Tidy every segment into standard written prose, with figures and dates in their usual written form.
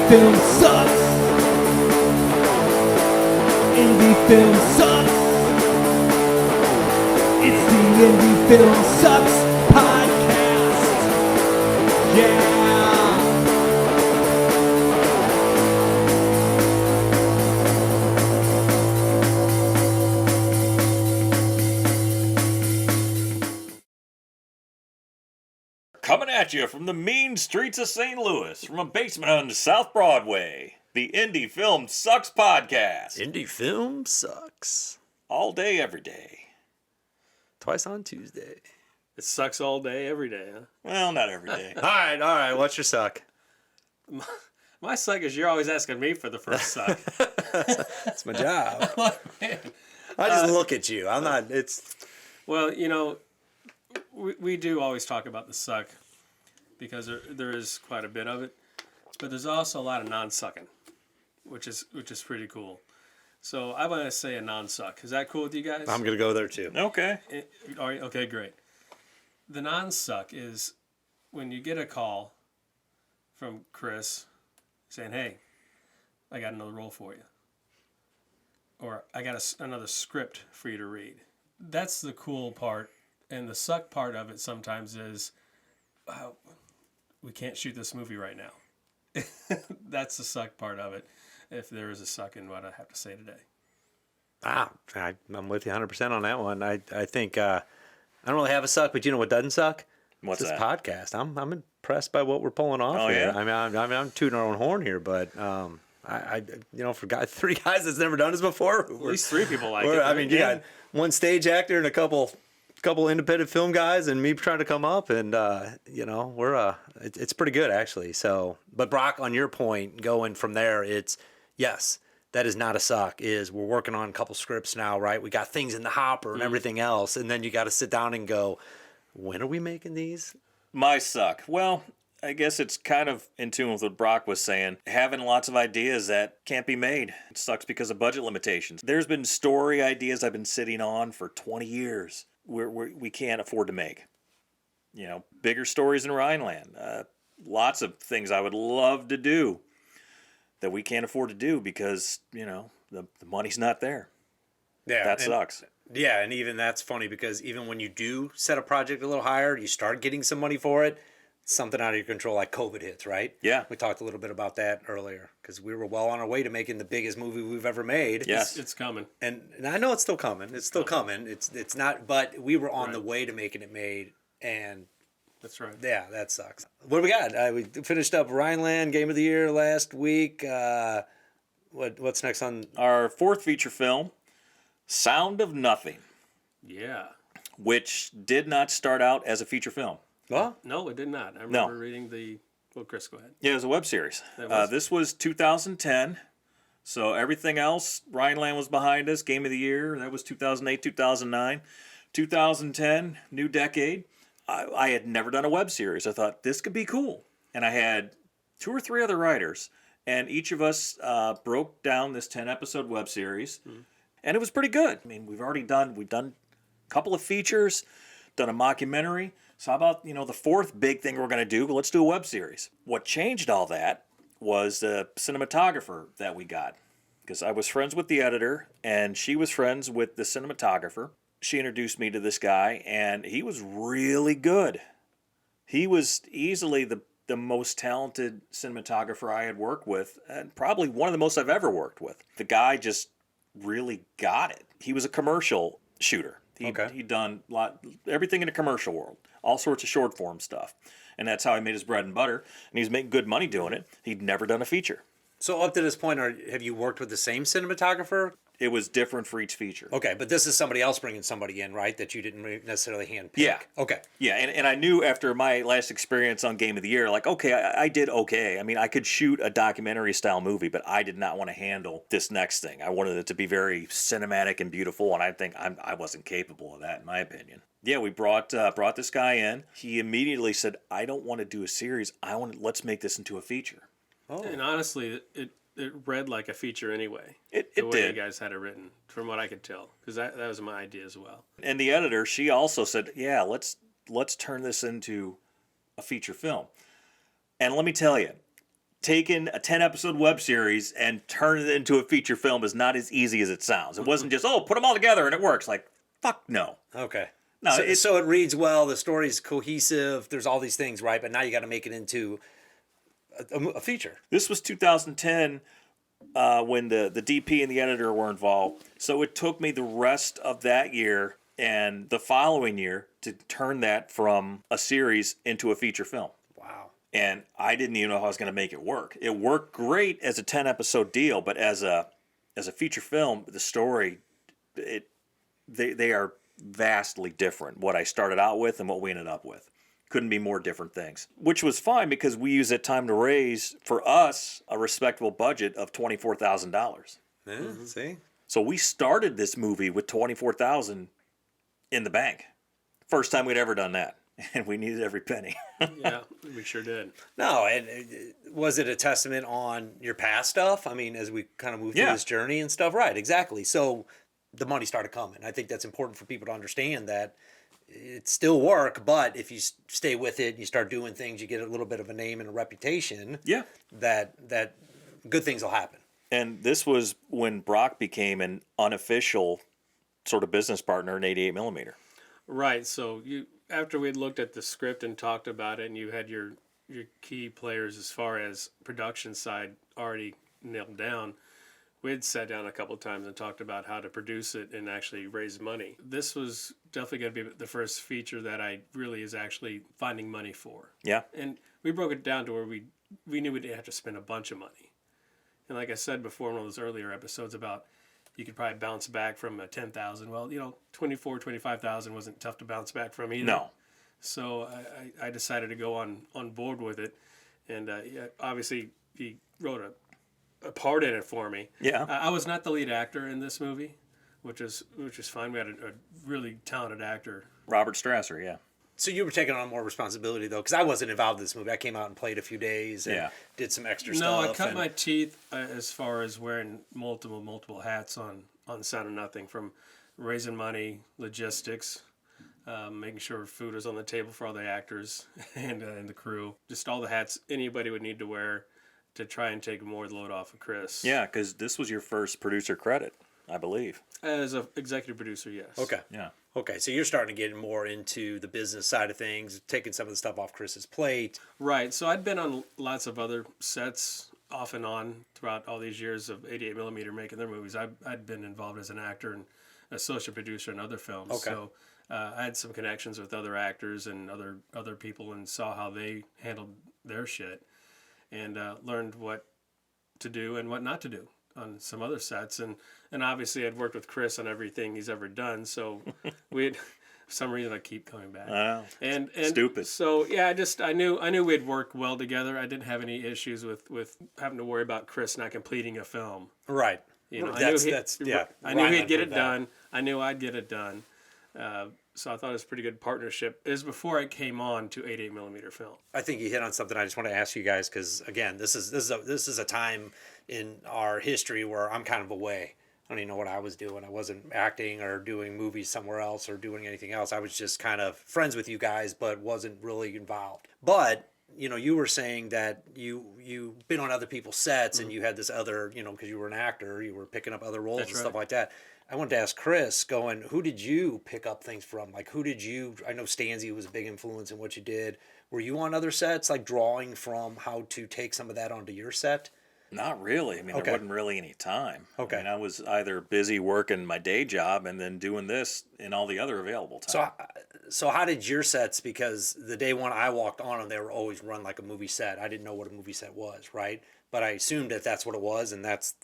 film sucks. Indie film sucks. It's the Indie Film Sucks podcast. Yeah. Coming at you from the mean streets of St. Louis, from a basement on South Broadway, the Indie Film Sucks podcast. Indie film sucks. All day, every day. Twice on Tuesday. It sucks all day, every day, huh? Well, not every day. All right. What's your suck? My suck is you're always asking me for the first suck. That's my job. Man. I just look at you. I'm not. It's Well, you know, we do always talk about the suck because there is quite a bit of it, but there's also a lot of non-sucking, which is pretty cool. So I'm going to say a non-suck. Is that cool with you guys? I'm gonna go there too. Okay. Okay, great. The non-suck is when you get a call from Chris saying, "Hey, I got another role for you," or "I got another script for you to read." That's the cool part, and the suck part of it sometimes is, we can't shoot this movie right now. That's the suck part of it. If there is a suck in what I have to say today. I'm with you 100% on that one. I think I don't really have a suck, but you know what doesn't suck? What's It's this that? podcast. I'm impressed by what we're pulling off Oh, here. yeah? I mean, I'm tooting our own horn here, but for three guys that's never done this before, At least three people like it. I mean, you got one stage actor and a couple independent film guys, and me trying to come up, and we're it's pretty good actually. So, but Brock, on your point, going from there, it's yes. That is not a suck. We're working on a couple scripts now, right? We got things in the hopper and everything else, and then you got to sit down and go, when are we making these? My suck. Well, I guess it's kind of in tune with what Brock was saying. Having lots of ideas that can't be made. It sucks because of budget limitations. There's been story ideas I've been sitting on for 20 years we can't afford to make. You know, bigger stories in Rhineland. Lots of things I would love to do that we can't afford to do because, the money's not there. Yeah, That sucks. Yeah, and even that's funny because even when you do set a project a little higher, you start getting some money for it, something out of your control like COVID hits, right? Yeah. We talked a little bit about that earlier because we were well on our way to making the biggest movie we've ever made. Yes. It's coming. And I know it's still coming. It's still coming. It's not, but we were on the way to making it made, and That's right. yeah, that sucks. What do we got? We finished up Rhineland Game of the Year last week. What's next on? Our fourth feature film, Sound of Nothing, Yeah. which did not start out as a feature film. Well, No, it did not. I remember reading the... Well, Chris, go ahead. Yeah, it was a web series. It was? This was 2010. So everything else, Rhineland was behind us. Game of the Year, that was 2008, 2009. 2010, new decade. I had never done a web series. I thought, this could be cool. And I had 2 or 3 other writers. And each of us broke down this 10-episode web series. Mm-hmm. And it was pretty good. I mean, we've done a couple of features, done a mockumentary. So how about, the fourth big thing we're going to do? Let's do a web series. What changed all that was the cinematographer that we got. Because I was friends with the editor, and she was friends with the cinematographer. She introduced me to this guy, and he was really good. He was easily the most talented cinematographer I had worked with, and probably one of the most I've ever worked with. The guy just really got it. He was a commercial shooter. He'd done everything in the commercial world, all sorts of short form stuff. And that's how he made his bread and butter. And he was making good money doing it. He'd never done a feature. so up to this point, have you worked with the same cinematographer? It was different for each feature. Okay, but this is somebody else bringing somebody in, right? That you didn't necessarily handpick. Yeah. Okay. Yeah, and I knew after my last experience on Game of the Year, like, okay, I did okay. I mean, I could shoot a documentary-style movie, but I did not want to handle this next thing. I wanted it to be very cinematic and beautiful, and I think I wasn't capable of that, in my opinion. Yeah, we brought this guy in. He immediately said, I don't want to do a series. Let's make this into a feature. Oh. And honestly, it read like a feature anyway. It the way did. you guys had it written, from what I could tell, because that was my idea as well. And the editor, she also said, yeah, let's turn this into a feature film. And let me tell you, taking a 10-episode web series and turning it into a feature film is not as easy as it sounds. It wasn't just, oh, put them all together and it works. Like, fuck no. Okay. No, So it reads well. The story's cohesive. There's all these things, right? But now you got to make it into a feature. This was 2010 when the DP and the editor were involved. So it took me the rest of that year and the following year to turn that from a series into a feature film. Wow. And I didn't even know how I was going to make it work. It worked great as a 10-episode deal, but as a feature film, the story, they are vastly different. What I started out with and what we ended up with. Couldn't be more different things. Which was fine because we used that time to raise, for us, a respectable budget of $24,000. Yeah, see? So we started this movie with $24,000 in the bank. First time we'd ever done that. And we needed every penny. Yeah, we sure did. No, and was it a testament on your past stuff? I mean, as we kind of moved through Yeah. this journey and stuff, right? Exactly. So the money started coming. I think that's important for people to understand that it still work, but if you stay with it, and you start doing things, you get a little bit of a name and a reputation. Yeah. That good things will happen. And this was when Brock became an unofficial sort of business partner in 88 millimeter. Right. So after we'd looked at the script and talked about it, and you had your key players as far as production side already nailed down, we had sat down a couple of times and talked about how to produce it and actually raise money. This was definitely going to be the first feature that I really is actually finding money for. Yeah. And we broke it down to where we knew we'd have to spend a bunch of money. And like I said before in one of those earlier episodes about you could probably bounce back from a 10,000. Well, 25,000 wasn't tough to bounce back from either. No. So I decided to go on board with it. And obviously he wrote a part in it for me. Yeah. I was not the lead actor in this movie, which is fine. We had a really talented actor. Robert Strasser, yeah. So you were taking on more responsibility though, because I wasn't involved in this movie. I came out and played a few days and Yeah. did some extra No, stuff. I cut and- my teeth as far as wearing multiple hats on Sound of Nothing, from raising money, logistics, making sure food was on the table for all the actors and the crew. Just all the hats anybody would need to wear to try and take more of the load off of Chris. Yeah, because this was your first producer credit, I believe. As an executive producer, yes. Okay. Yeah. Okay, so you're starting to get more into the business side of things, taking some of the stuff off Chris's plate. Right. So I'd been on lots of other sets off and on throughout all these years of 88 millimeter making their movies. I'd been involved as an actor and associate producer in other films. Okay. So I had some connections with other actors and other people and saw how they handled their shit and learned what to do and what not to do on some other sets. And obviously I'd worked with Chris on everything he's ever done. So for some reason I keep coming back. And Stupid. So yeah, I knew we'd work well together. I didn't have any issues with having to worry about Chris not completing a film. Right. You know, yeah. I knew Ryan he'd get put it that. done. I knew I'd get it done. So I thought it was a pretty good partnership. It was before I came on to 88 millimeter film. I think you hit on something I just want to ask you guys because again, this is a time in our history where I'm kind of away. I don't even know what I was doing. I wasn't acting or doing movies somewhere else or doing anything else. I was just kind of friends with you guys, but wasn't really involved. But you were saying that you've been on other people's sets and you had this other, because you were an actor, you were picking up other roles That's and stuff right. like that. I wanted to ask Chris, who did you pick up things from? Like, I know Stanzi was a big influence in what you did. Were you on other sets, like drawing from how to take some of that onto your set? Not really. I mean, Okay. there wasn't really any time. Okay. I mean, I was either busy working my day job and then doing this in all the other available time. So how did your sets, because the day one I walked on them, they were always run like a movie set. I didn't know what a movie set was, right? But I assumed that that's what it was, and that's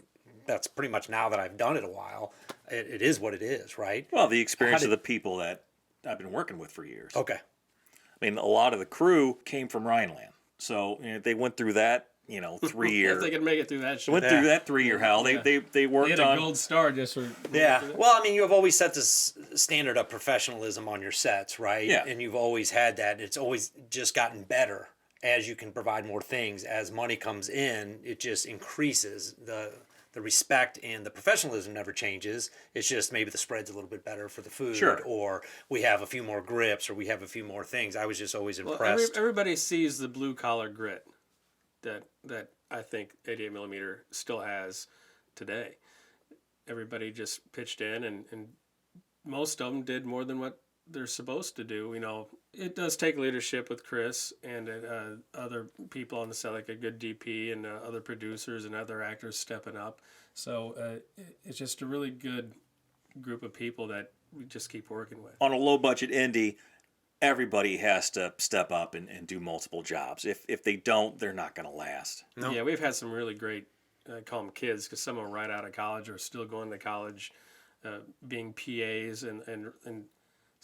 pretty much, now that I've done it a while, it is what it is, right? Well, the experience How of the people that I've been working with for years. Okay. I mean, a lot of the crew came from Rhineland. So they went through that, 3-year. If they could make it through that shit. went through that 3-year hell. Yeah. They They worked had a on. gold star just for Yeah. Well, I mean, you have always set this standard of professionalism on your sets, right? Yeah. And you've always had that. It's always just gotten better as you can provide more things. As money comes in, it just increases. The respect and the professionalism never changes. It's just maybe the spread's a little bit better for the food, Sure. or we have a few more grips, or we have a few more things. I was just always Well, impressed. everybody sees the blue collar grit that I think 88 millimeter still has today. Everybody just pitched in, and most of them did more than what they're supposed to do. You know, it does take leadership with Chris and other people on the set, like a good DP and other producers and other actors stepping up. So it's just a really good group of people that we just keep working with. On a low budget indie, everybody has to step up and do multiple jobs. If they don't, they're not going to last. No. Yeah, we've had some really great, I call them kids, because some of them right out of college or still going to college, being PAs, and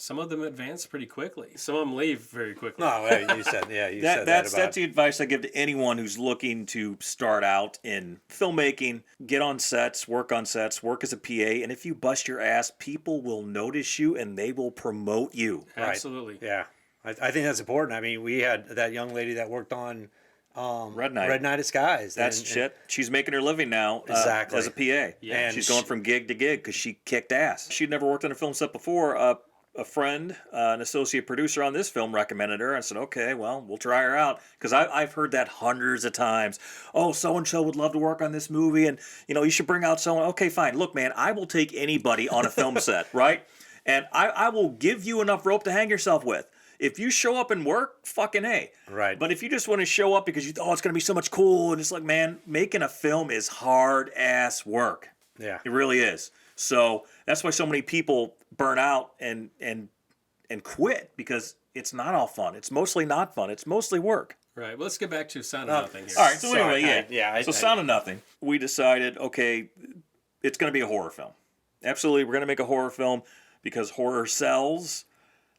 some of them advance pretty quickly. Some of them leave very quickly. No, you said said That's about the advice I give to anyone who's looking to start out in filmmaking. Get on sets, work as a PA, and if you bust your ass, people will notice you and they will promote you. Right. Absolutely. Yeah, I think that's important. I mean, we had that young lady that worked on Red Knight. Red Knight Disguised. That's shit. She's making her living now Exactly. as a PA. Yeah. And she's going from gig to gig because she kicked ass. She'd never worked on a film set before. A friend, an associate producer on this film, recommended her. I said, okay, well, we'll try her out. Because I've heard that hundreds of times. Oh, so-and-so would love to work on this movie. And, you should bring out someone. Okay, fine. Look, man, I will take anybody on a film set, right? And I will give you enough rope to hang yourself with. If you show up and work, fucking A. Right. But if you just want to show up because it's going to be so much cool. And it's like, man, making a film is hard-ass work. Yeah. It really is. So that's why so many people burn out and quit, because it's not all fun. It's mostly not fun. It's mostly work. Right. Well, let's get back to Sound of Nothing here. All right. So Sorry, anyway, Sound of Nothing. We decided, okay, it's going to be a horror film. Absolutely, we're going to make a horror film because horror sells.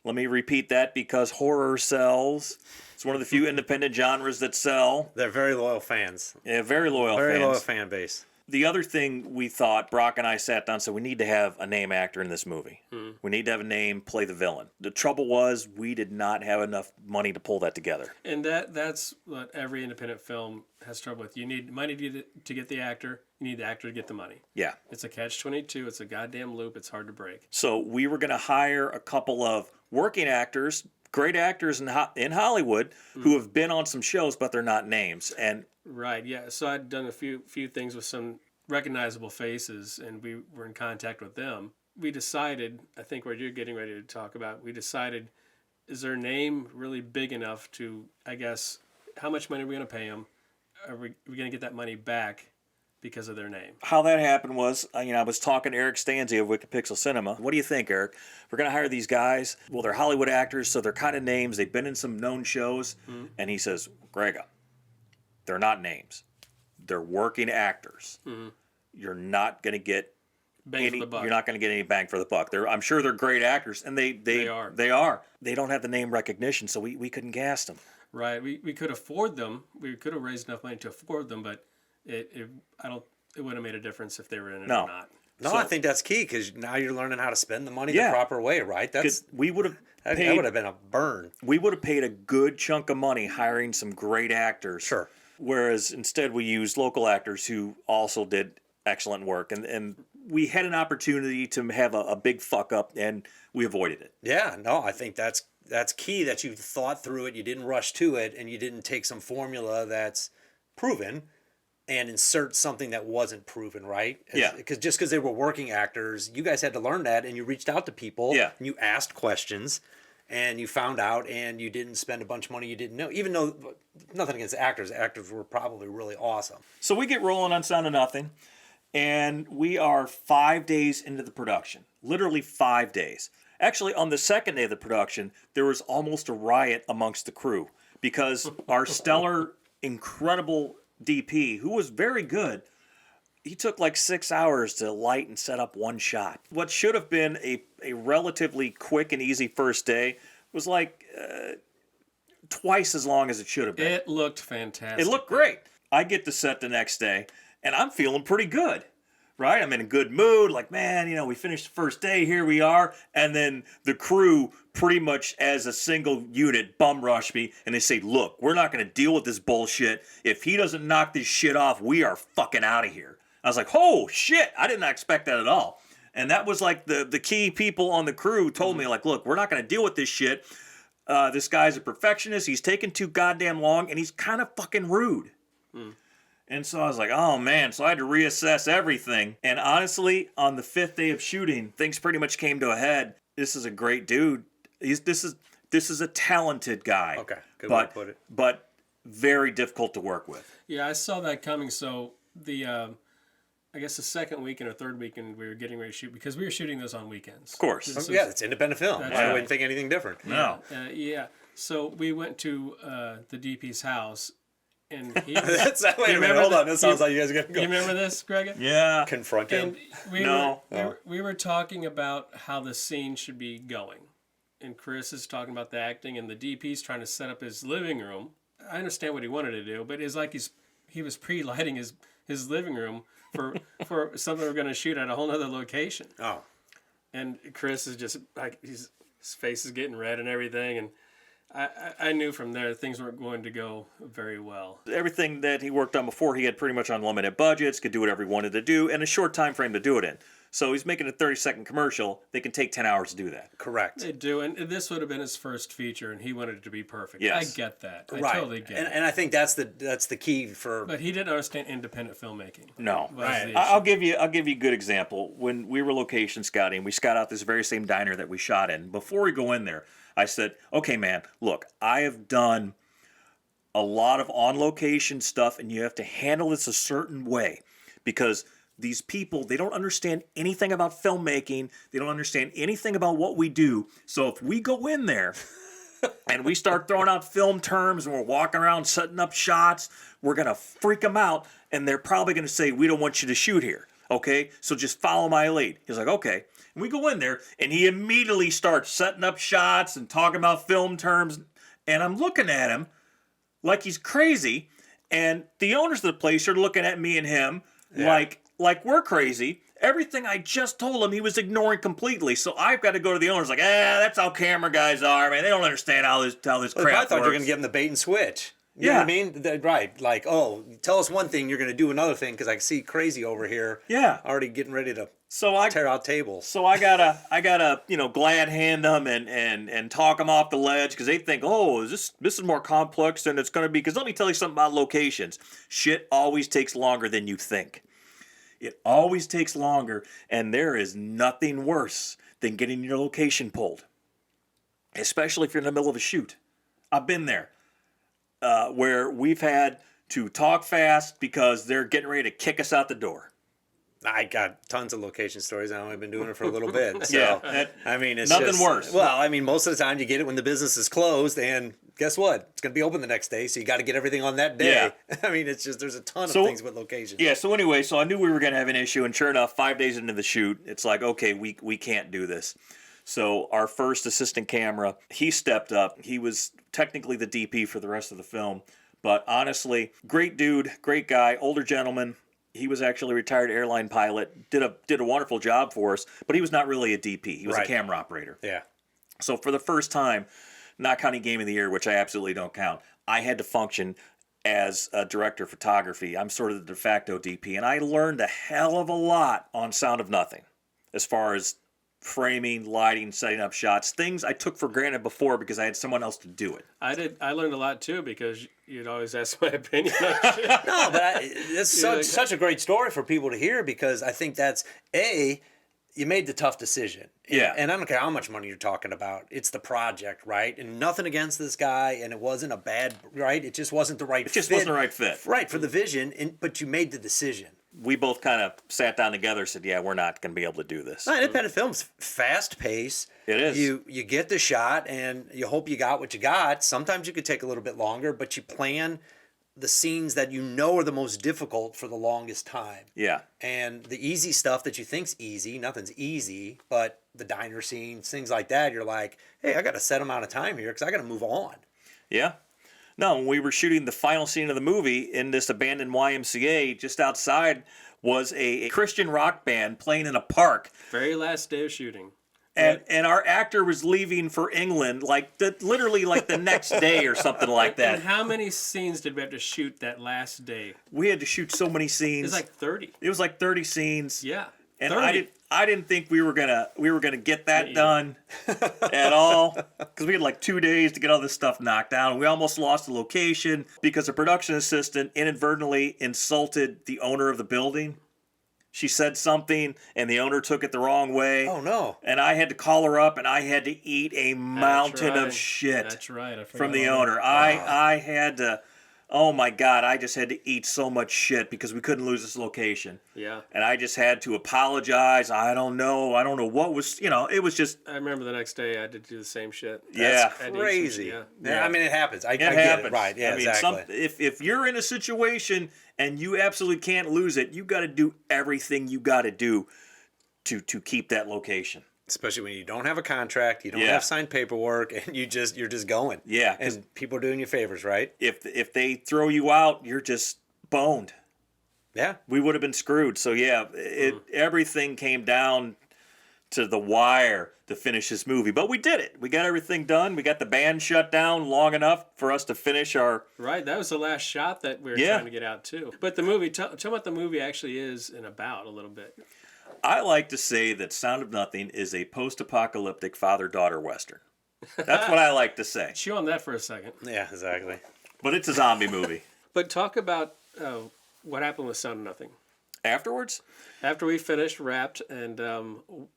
Let me repeat that, because horror sells. It's one of the few independent genres that sell. They're very loyal fans. Yeah, very loyal Very fans. loyal fan base. The other thing we thought, Brock and I sat down and said, we need to have a name actor in this movie. We need to have a name, play the villain. The trouble was, we did not have enough money to pull that together. And that's what every independent film has trouble with. You need money to get the actor. You need the actor to get the money. Yeah. It's a catch-22. It's a goddamn loop. It's hard to break. So we were going to hire a couple of working actors, great actors in Hollywood, who have been on some shows, but they're not names. And Right, yeah. So I'd done a few things with some recognizable faces, and we were in contact with them. We decided, I think what you're getting ready to talk about, we decided, is their name really big enough to, I guess, how much money are we going to pay them? Are we going to get that money back because of their name? how that happened was, I was talking to Eric Stanzi of Wicked Pixel Cinema. What do you think, Eric? We're going to hire these guys. Well, they're Hollywood actors, so they're kind of names. They've been in some known shows. And he says, Grega, they're not names. They're working actors. You're not going to get Bang for the buck. You're not going to get any bang for the buck. I'm sure they're great actors, and they are. They are. They don't have the name recognition, so we couldn't cast them. Right. We could afford them. We could have raised enough money to afford them, but it wouldn't have made a difference if they were in it No. or not. No, So- I think that's key, because now you're learning how to spend the money Yeah. the proper way, right? That's 'Cause we would have that paid. would have been a burn. We would have paid a good chunk of money hiring some great actors. Sure. Whereas instead we used local actors who also did excellent work, and we had an opportunity to have a big fuck up, and we avoided it. Yeah, no, I think that's key, that you thought through it, you didn't rush to it, and you didn't take some formula that's proven and insert something that wasn't proven, right? Yeah. Because they were working actors, you guys had to learn that, and you reached out to people, Yeah. and you asked questions, and you found out, and you didn't spend a bunch of money you didn't know. Even though, nothing against actors were probably really awesome. So we get rolling on Sound of Nothing, and we are 5 days into the production. Literally 5 days. Actually, on the second day of the production, there was almost a riot amongst the crew because our stellar, incredible DP, who was very good, he took like 6 hours to light and set up one shot. What should have been a relatively quick and easy first day was like twice as long as it should have been. It looked fantastic. It looked great. I get to set the next day, and I'm feeling pretty good, right? I'm in a good mood. Like, man, we finished the first day. Here we are. And then the crew pretty much as a single unit bum rush me, and they say, look, we're not going to deal with this bullshit. If he doesn't knock this shit off, we are fucking out of here. I was like, oh, shit. I did not expect that at all. And that was like the key people on the crew told me, like, look, we're not going to deal with this shit. This guy's a perfectionist. He's taking too goddamn long, and he's kind of fucking rude. And so I was like, oh man, so I had to reassess everything. And honestly, on the 5th day of shooting, things pretty much came to a head. This is a great dude. This is a talented guy. Okay, good way to but, put it. But very difficult to work with. Yeah, I saw that coming. So I guess the second weekend or third weekend we were getting ready to shoot, because we were shooting this on weekends. Of course. This Yeah, is- it's independent film. That's I right. wouldn't think anything different. No. yeah. So we went to the DP's house, and he. That's wait a minute. remember Hold the- on. This sounds like you guys are gonna go You remember this, Greg? Yeah. confront him. And we No. we were talking about how the scene should be going, and Chris is talking about the acting, and the DP's trying to set up his living room. I understand what he wanted to do, but it's like he was pre-lighting his living room for something we're going to shoot at a whole nother location. Oh, And Chris is just like his face is getting red and everything, and I knew from there things weren't going to go very well. Everything that he worked on before, he had pretty much unlimited budgets, could do whatever he wanted to do, and a short time frame to do it in. So he's making a 30-second commercial. They can take 10 hours to do that. correct. They do, and this would have been his first feature, and he wanted it to be perfect. Yes. I get that. I Right. totally get it. And I think that's the key for. But he didn't understand independent filmmaking. No. Was the issue. I'll give you a good example. When we were location scouting, we scout out this very same diner that we shot in. Before we go in there, I said, okay, man, look, I have done a lot of on-location stuff, and you have to handle this a certain way because these people, they don't understand anything about filmmaking. They don't understand anything about what we do. So if we go in there and we start throwing out film terms and we're walking around setting up shots, we're going to freak them out, and they're probably going to say, we don't want you to shoot here. Okay, so just follow my lead. He's like, okay. And we go in there, and he immediately starts setting up shots and talking about film terms. And I'm looking at him like he's crazy. And the owners of the place are looking at me and him like we're crazy. Everything I just told him, he was ignoring completely. So I've got to go to the owners like, that's how camera guys are, man. They don't understand how this Well, crap I thought you were works. going to give him the bait and switch. You know what I mean? Right. Like, oh, tell us one thing, you're going to do another thing because I see crazy over here. Yeah. Already getting ready to So I tear out tables. So I gotta glad hand them and talk them off the ledge because they think, oh, this is more complex than it's gonna be. Because let me tell you something about locations. Shit always takes longer than you think. It always takes longer, and there is nothing worse than getting your location pulled, especially if you're in the middle of a shoot. I've been there, where we've had to talk fast because they're getting ready to kick us out the door. I got tons of location stories. I've only been doing it for a little bit. So, Yeah, I mean, it's nothing just, worse. Well, I mean, most of the time you get it when the business is closed, and guess what? It's going to be open the next day, so you got to get everything on that day. Yeah. I mean, it's just there's a ton of So- things with locations. Yeah, so anyway, so I knew we were going to have an issue, and sure enough, 5 days into the shoot, it's like, okay, we can't do this. So our first assistant camera, he stepped up. He was technically the DP for the rest of the film, but honestly, great dude, great guy, older gentleman. He was actually a retired airline pilot, did a wonderful job for us, but he was not really a DP. He was Right. a camera operator. Yeah. So for the first time, not counting Game of the Year, which I absolutely don't count, I had to function as a director of photography. I'm sort of the de facto DP, and I learned a hell of a lot on Sound of Nothing as far as framing, lighting, setting up shots, things I took for granted before because I had someone else to do it. I learned a lot too because you'd always ask my opinion on shit. No, but it's like- such a great story for people to hear because I think that's you made the tough decision. Yeah. And I don't care how much money you're talking about. It's the project, right? And nothing against this guy, and it wasn't a bad, right? It just wasn't the right fit. It just wasn't the right fit. Right, for the vision, but you made the decision. We both kind of sat down together and said, yeah, we're not going to be able to do this. No, independent film's fast pace. It is. You get the shot, and you hope you got what you got. Sometimes you could take a little bit longer, but you plan the scenes that you know are the most difficult for the longest time. Yeah. And the easy stuff that you think's easy, nothing's easy, but the diner scenes, things like that, you're like, hey, I got a set amount of time here because I got to move on. Yeah. No, when we were shooting the final scene of the movie in this abandoned YMCA, just outside was a Christian rock band playing in a park. Very last day of shooting. And our actor was leaving for England literally the next day or something like And that. how many scenes did we have to shoot that last day? We had to shoot so many scenes. It was like 30. It was like 30 scenes. Yeah. And 30. I didn't think we were gonna get that done at all, because we had like 2 days to get all this stuff knocked down. We almost lost the location because a production assistant inadvertently insulted the owner of the building. She said something, and the owner took it the wrong way. Oh no. And I had to call her up, and I had to eat a mountain right. of shit That's right. I forgot from the about owner. I had to. Oh my God! I just had to eat so much shit because we couldn't lose this location. that. Yeah. And I just had to apologize. I don't know what was. It was just. I remember the next day I had to do the same shit. Yeah. I did some Crazy. shit, Yeah. I mean, it happens. I It get happens. it. Right. Yeah, I mean, exactly. if you're in a situation and you absolutely can't lose it, you got to do everything you got to do to keep that location. Especially when you don't have a contract, you don't Yeah. have signed paperwork, and you're just going. Yeah, 'cause And people are doing you favors, right? if they throw you out, you're just boned. Yeah. We would have been screwed. So yeah, everything came down to the wire to finish this movie. But we did it. We got everything done. We got the band shut down long enough for us to finish our. Right, that was the last shot that we were Yeah. trying to get out too. But the movie, tell me what the movie actually is and about a little bit. I like to say that Sound of Nothing is a post-apocalyptic father-daughter western. That's what I like to say. Chew on that for a second. Yeah, exactly. But it's a zombie movie. But talk about what happened with Sound of Nothing. Afterwards? After we finished, wrapped, and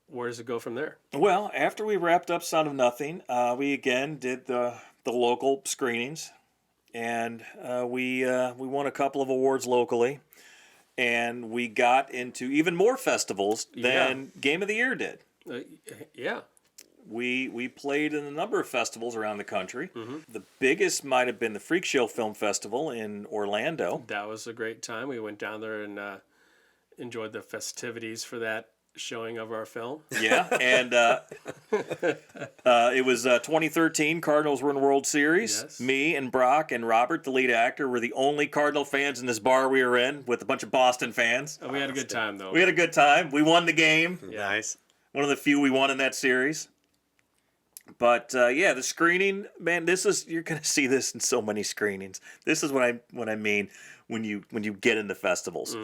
where does it go from there? Well, after we wrapped up Sound of Nothing, we again did the local screenings, and we won a couple of awards locally, and we got into even more festivals than Game of the Year did. Yeah. We played in a number of festivals around the country. The biggest might have been the Freak Show Film Festival in Orlando. That was a great time. We went down there and enjoyed the festivities for that showing of our film. Yeah, and it was 2013. Cardinals were in the World Series. Yes. Me and Brock and Robert, the lead actor, were the only Cardinal fans in this bar we were in with a bunch of Boston fans. We had a good time, though. We had a good time. We won the game. Nice. One of the few we won in that series. But yeah, the screening, man, you're gonna see this in so many screenings. This is what I mean when you get into festivals.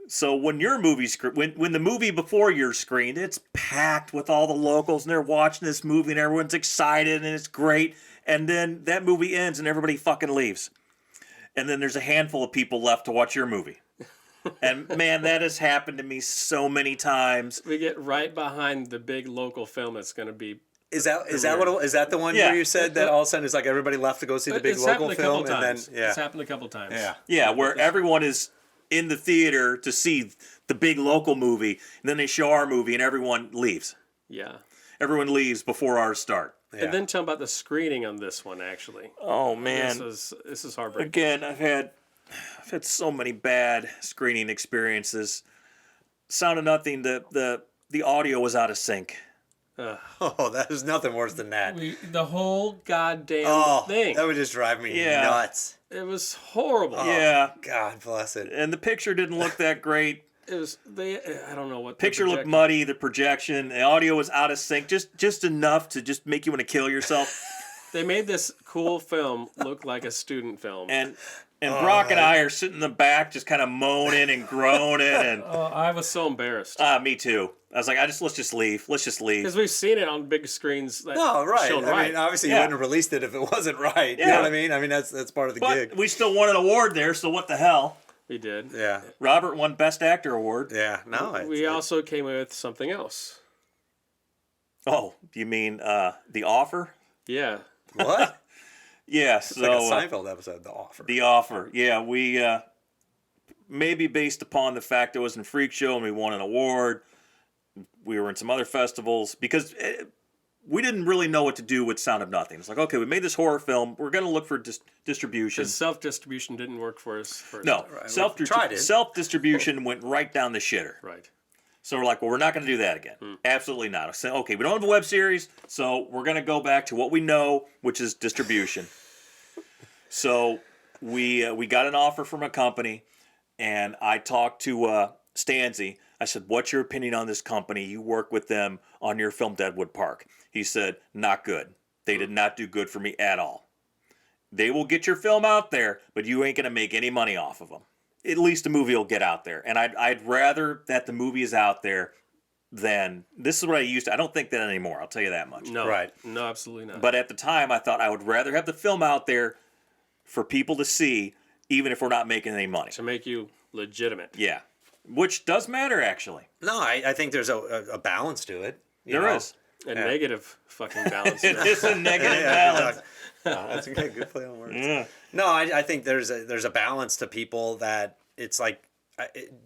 So when your movie when the movie before you're screened, it's packed with all the locals and they're watching this movie and everyone's excited and it's great. And then that movie ends and everybody fucking leaves. And then there's a handful of people left to watch your movie. And man, that has happened to me so many times. We get right behind the big local film that's going to be. Is that the one Yeah. where you said that all of a sudden it's like everybody left to go see the big It's local happened a couple film, and then times. yeah, It's happened a couple times. Yeah, where everyone is in the theater to see the big local movie, and then they show our movie, and everyone leaves. Yeah. Everyone leaves before ours start. Yeah. And then tell them about the screening on this one, actually. Oh man! This is heartbreaking. Again, I've had so many bad screening experiences. Sound of Nothing. The audio was out of sync. Oh, that is nothing worse than that. The whole goddamn thing. That would just drive me Yeah. nuts. It was horrible. Yeah, God bless it. and the picture didn't look that great. It was I don't know what the Picture looked projector- muddy. The projection, the audio was out of sync. Just enough to just make you want to kill yourself. They made this cool film look like a student film. And Brock and I are sitting in the back, just kind of moaning and groaning, and I was so embarrassed me too. I was like, let's just leave. Let's just leave. because we've seen it on big screens. Like, No, right. shown I right. mean, obviously Yeah. you wouldn't have released it if it wasn't right. You Yeah. know what I mean? I mean, that's part of the But gig. we still won an award there, so what the hell? We did. Yeah. Robert won Best Actor award. Yeah. No. We also came in with something else. Oh, you mean The Offer? Yeah. what? Yeah, It's so like a Seinfeld episode, The Offer. The Offer. Yeah, we maybe based upon the fact it was in Freak Show and we won an award. We were in some other festivals because we didn't really know what to do with Sound of Nothing. It's like, okay, we made this horror film. We're going to look for distribution. Because self-distribution didn't work for us first. No, we tried it. self-distribution went right down the shitter. Right. So we're like, well, we're not going to do that again. Absolutely not. I said, okay, we don't have a web series, so we're going to go back to what we know, which is distribution. So we got an offer from a company, and I talked to Stanzi. I said, what's your opinion on this company? You work with them on your film Deadwood Park. He said, not good. They did not do good for me at all. They will get your film out there, but you ain't going to make any money off of them. at least the movie will get out there. And I'd rather that the movie is out there than this is what I used to. I don't think that anymore. I'll tell you that much. No, Right. No, absolutely not. But at the time, I thought I would rather have the film out there for people to see, even if we're not making any money. to make you legitimate. Yeah, which does matter actually. No, I think there's a balance to it. There is. A negative fucking balance. It is a negative Yeah, balance. that's a good play on words. Yeah. No, I think there's a balance to people that it's like.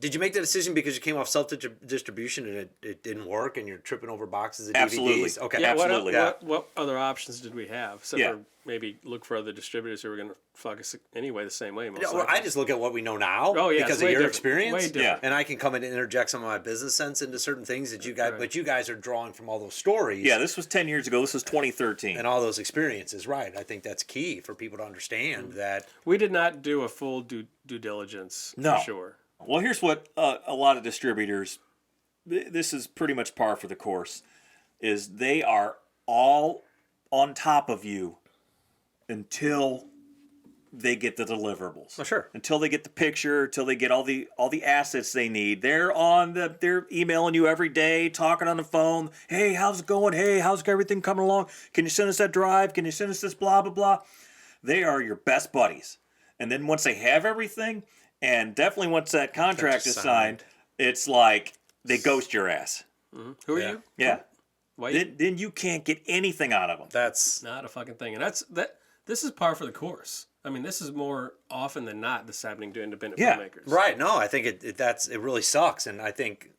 Did you make the decision because you came off self-distribution and it didn't work and you're tripping over boxes of Absolutely. DVDs? Okay. Yeah, Absolutely. What other options did we have? Except Yeah. for maybe look for other distributors who were going to fuck us anyway the same way. Most Yeah, well, likely. I just look at what we know now Oh, yeah, because it's of way your different. experience. Way different. Yeah. And I can come in and interject some of my business sense into certain things that you guys, Right. but you guys are drawing from all those stories. Yeah, this was 10 years ago. This was 2013. And all those experiences, right? I think that's key for people to understand that. We did not do a full due diligence No. for sure. Well, here's what a lot of distributors, this is pretty much par for the course, is they are all on top of you until they get the deliverables. Oh, sure. Until they get the picture, until they get all the assets they need. They're emailing you every day, talking on the phone. Hey, how's it going? Hey, how's everything coming along? Can you send us that drive? Can you send us this blah blah blah? They are your best buddies. And then once they have everything, and definitely once that contract is signed, it's like they ghost your ass. Who are Yeah. you? Yeah. Why? Then you can't get anything out of them. That's Not a fucking thing. And this is par for the course. I mean, this is more often than not this happening to independent Yeah. filmmakers. right. No, I think it really sucks, and I think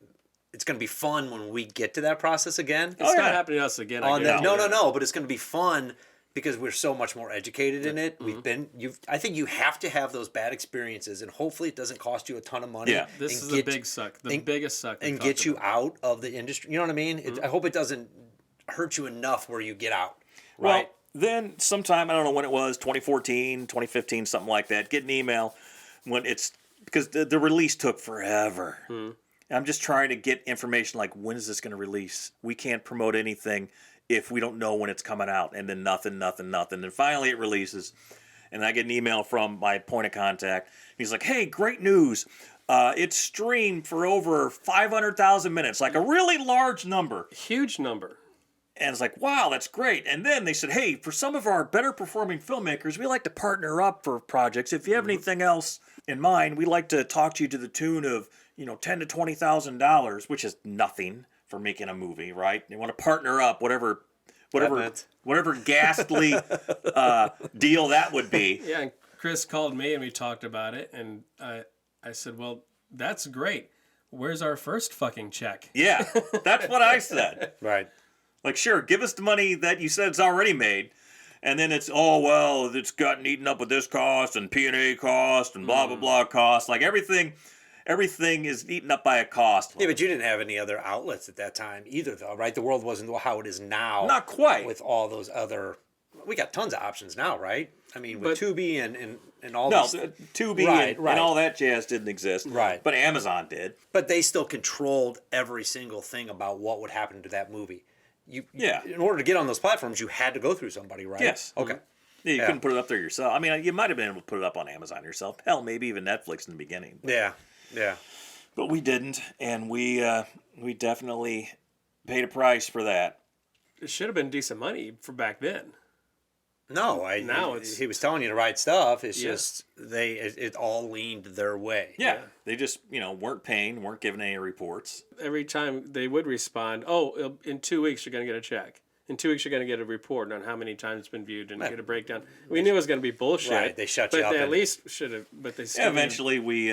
it's going to be fun when we get to that process again. It's Oh, not yeah. happening to us again. I On that, guarantee no, you. but it's going to be fun because we're so much more educated in it. We've been I think you have to have those bad experiences, and hopefully it doesn't cost you a ton of money. Yeah. This and is the big suck. The biggest suck. we've and get talked you about. out of the industry. You know what I mean? I hope it doesn't hurt you enough where you get out. Well, Right. then sometime, I don't know when it was, 2014, 2015, something like that, get an email when it's, because the release took forever. I'm just trying to get information like, when is this going to release? We can't promote anything if we don't know when it's coming out. And then nothing. And finally it releases. And I get an email from my point of contact. He's like, hey, great news. It's streamed for over 500,000 minutes, like a really large number. Huge number. And it's like, wow, that's great. And then they said, hey, for some of our better performing filmmakers, we like to partner up for projects. If you have anything else in mind, we'd like to talk to you to the tune of, $10,000 to $20,000, which is nothing for making a movie, right? They want to partner up, whatever ghastly deal that would be. Yeah, and Chris called me and we talked about it, and I said, well, that's great. Where's our first fucking check? Yeah, that's what I said. Right. Like, sure, give us the money that you said it's already made. And then it's, oh, well, it's gotten eaten up with this cost and P&A cost and blah, blah, blah cost. Like, everything is eaten up by a cost. Yeah, but you didn't have any other outlets at that time either, though, right? The world wasn't how it is now. Not quite. With all those other, we got tons of options now, right? I mean, with But- Tubi and all No, these, Tubi Right, and right. all that jazz didn't exist. Right. But Amazon did. but they still controlled every single thing about what would happen to that movie. Yeah. In order to get on those platforms, you had to go through somebody, right? Yes. Okay. Yeah, you Yeah. couldn't put it up there yourself. I mean, you might have been able to put it up on Amazon yourself. Hell, maybe even Netflix in the beginning. Yeah. Yeah. But we didn't, and we definitely paid a price for that. It should have been decent money for back then. No, Now it's- he was telling you the right stuff. It's Yeah. just it all leaned their way. Yeah. They just, weren't paying, weren't giving any reports. Every time they would respond, oh, in 2 weeks you're going to get a check. In 2 weeks you're going to get a report on how many times it's been viewed and get a breakdown. We knew it was going to be bullshit. Right, they shut you but up they at and- least should have. But they still Yeah, didn't. eventually we,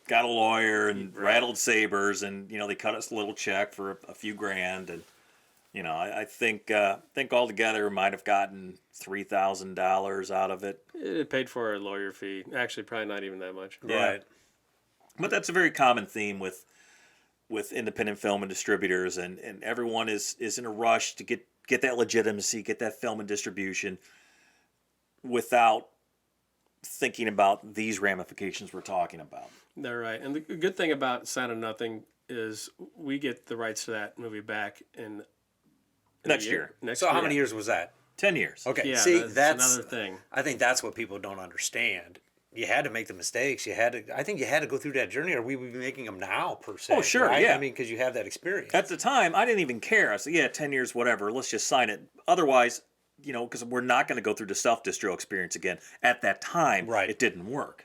got a lawyer and rattled sabers, and they cut us a little check for a few grand, and I think altogether we might have gotten $3,000 out of it. It paid for a lawyer fee. Actually, probably not even that much. Yeah. Right. But that's a very common theme with independent film and distributors, and everyone is in a rush to get that legitimacy, get that film and distribution, without thinking about these ramifications we're talking about. They're right. And the good thing about Sound of Nothing is we get the rights to that movie back in Next a year. Next So year. how many years was that? 10 years. Okay. Yeah, See, that's that's another thing. I think that's what people don't understand you had to make the mistakes. I think you had to go through that journey, or we would be making them now, per se. Oh, sure, right? yeah. I mean, because you have that experience. At the time, I didn't even care. I said, yeah, 10 years, whatever. Let's just sign it. Otherwise, because we're not going to go through the self-distro experience again. At that time, Right. it didn't work.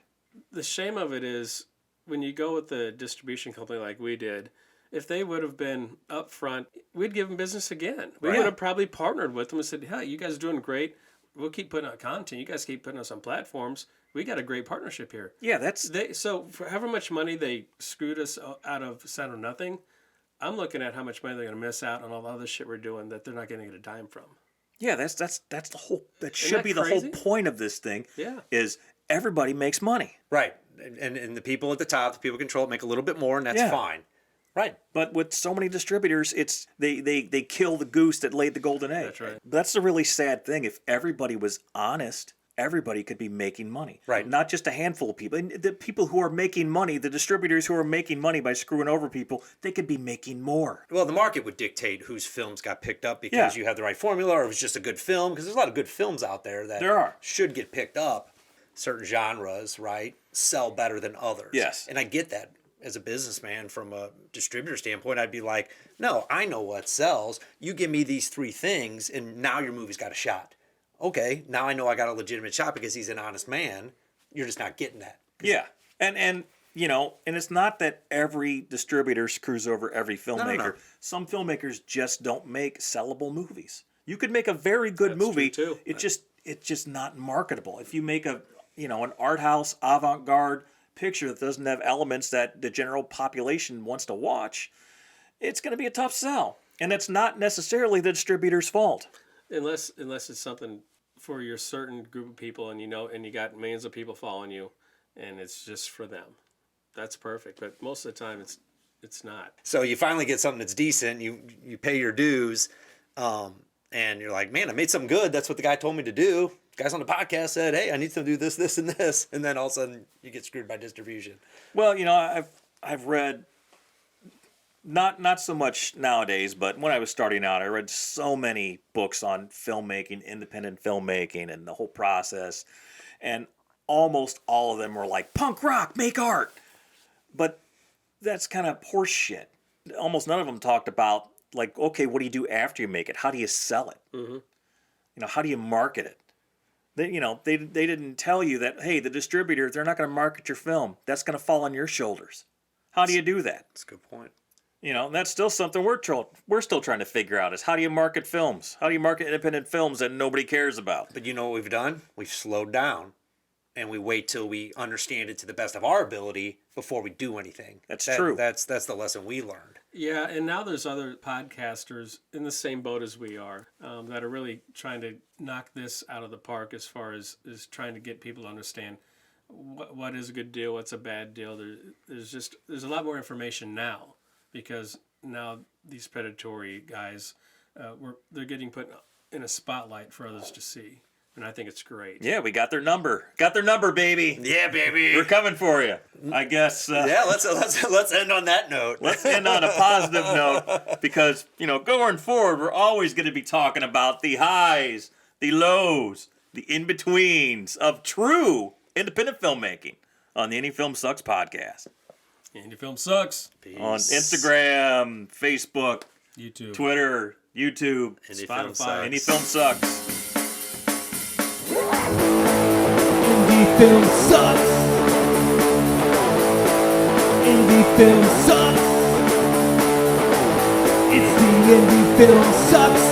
The shame of it is when you go with the distribution company like we did, if they would have been up front, we'd give them business again. We Right. would have probably partnered with them and said, hey, you guys are doing great. We'll keep putting out content. You guys keep putting us on platforms. We got a great partnership here. Yeah, that's So for however much money they screwed us out of Sound of Nothing, I'm looking at how much money they're going to miss out on all the other shit we're doing that they're not going to get a dime from. that's the whole. That should that be the crazy? whole point of this thing. Yeah. Is everybody makes money. Right. And the people at the top, the people who control it, make a little bit more, and that's Yeah. fine. Right. But with so many distributors, it's they kill the goose that laid the golden egg. That's right. That's the really sad thing. If everybody was honest, everybody could be making money. Right. Not just a handful of people. And the people who are making money, the distributors who are making money by screwing over people, they could be making more. Well, the market would dictate whose films got picked up because Yeah. you have the right formula, or it was just a good film. Because there's a lot of good films out there that There are. should get picked up. Certain genres, right, sell better than others. Yes. And I get that. As a businessman, from a distributor standpoint, I'd be like, no, I know what sells. You give me these 3 things, and now your movie's got a shot. Okay, now I know I got a legitimate shot because he's an honest man. You're just not getting that. Yeah. And it's not that every distributor screws over every filmmaker. no. Some filmmakers just don't make sellable movies. You could make a very good That's movie. true, too. It's just not marketable. If you make an art house avant-garde picture that doesn't have elements that the general population wants to watch, it's going to be a tough sell. And it's not necessarily the distributor's fault. Unless it's something for your certain group of people and you got millions of people following you and it's just for them. That's perfect. But most of the time it's not. So you finally get something that's decent. You pay your dues, and you're like, man, I made something good. That's what the guy told me to do. The guys on the podcast said, hey, I need to do this, this, and this. And then all of a sudden you get screwed by distribution. Well, I've read not so much nowadays, but when I was starting out, I read so many books on filmmaking, independent filmmaking, and the whole process. And almost all of them were like, punk rock, make art. But that's kind of horse shit. Almost none of them talked about, like, okay, what do you do after you make it? How do you sell it? Mm-hmm. How do you market it? They didn't tell you that, hey, the distributor, they're not going to market your film. That's going to fall on your shoulders. How do you do that? That's a good point. That's still something we're still trying to figure out is how do you market films? How do you market independent films that nobody cares about? But you know what we've done? We've slowed down, and we wait till we understand it to the best of our ability before we do anything. That's true. That's the lesson we learned. Yeah, and now there's other podcasters in the same boat as we are that are really trying to knock this out of the park as far as trying to get people to understand what is a good deal, what's a bad deal. There's a lot more information now because now these predatory guys, they're getting put in a spotlight for others to see. And I think it's great. Yeah, we got their number. Got their number, baby. Yeah, baby. We're coming for you. I guess. Yeah, let's end on that note. Let's end on a positive note because, going forward, we're always going to be talking about the highs, the lows, the in-betweens of true independent filmmaking on the Any Film Sucks podcast. Indie Film Sucks. Peace. On Instagram, Facebook, YouTube. Twitter, YouTube, Indie Film Spotify. Sucks. Any Film Sucks. Indie film sucks. Indie film sucks. It's the Indie Film Sucks